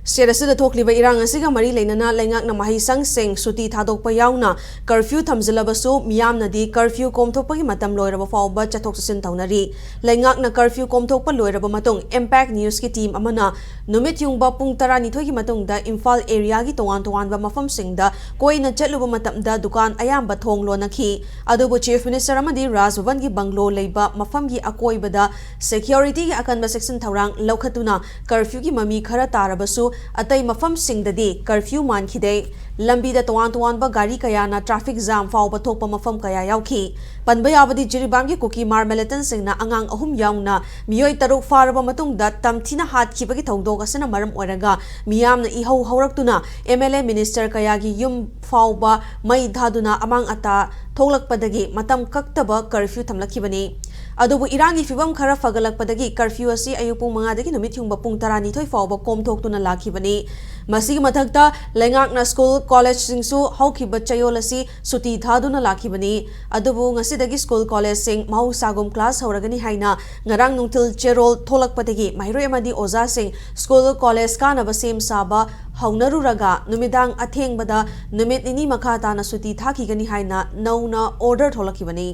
Serasida Tokliba Irang Asiga Mari Lenana Lengak na Mahisang Sing Suti Thadok Payauna Curfew Thamzilabasu Miyam Nadi Curfew Komthokpagi Matam Loiraba Fauba Chathok Chasin Taunari Lengak na Curfew Komthokpa Loiraba Matung Impact News ki team amana Numit Yungba Pung Taranithoi ki Matungda Imphal area gi Tongan Tonganba Mafamsingda Koina Chatluba Matamda Dukan Ayamba Thong Lonakhi Adubu Chief Minister Amadi Raj Bhavan gi Banglo Leiba Mafam gi Akoibada Security gi Akanba Section Thaurang Laukhatuna Curfew gi Mami Khara Tarabasu Atai mafam singdadi curfew mankhide lambi da towan ba gari kaya na traffic jam faw bathokpa mafam kaya yauki panba yabadi jiribam gi kuki mar militant singna angang ahum yauna miyoi taruk faraba matung da tamthina hat khibagi thongdog asana maram oraga miyam na ihau hauraktuna MLA minister kaya gi yum fawba mai dhaduna amang ata thoglakpadagi matam kaktaba curfew thamlakhibani Adubu Irangi Fibam Khara Fagalakpadagi curfew asi ayupung mangadagi numit yungba pung taranithoi fawba komthoktuna lakhibani Masigi mathakta lengakna school college singsu haukiba chayol asi suti thaduna lakhibani adubu ngasidagi school college sing mahusagum class hauragani haina ngarang nungtil cherol tholakpadagi mairoi amadi oza sing school college kanaba sem saba haunaruraga numidang athengbada numit nini makha tana suti thakigani haina nauna order tholakibani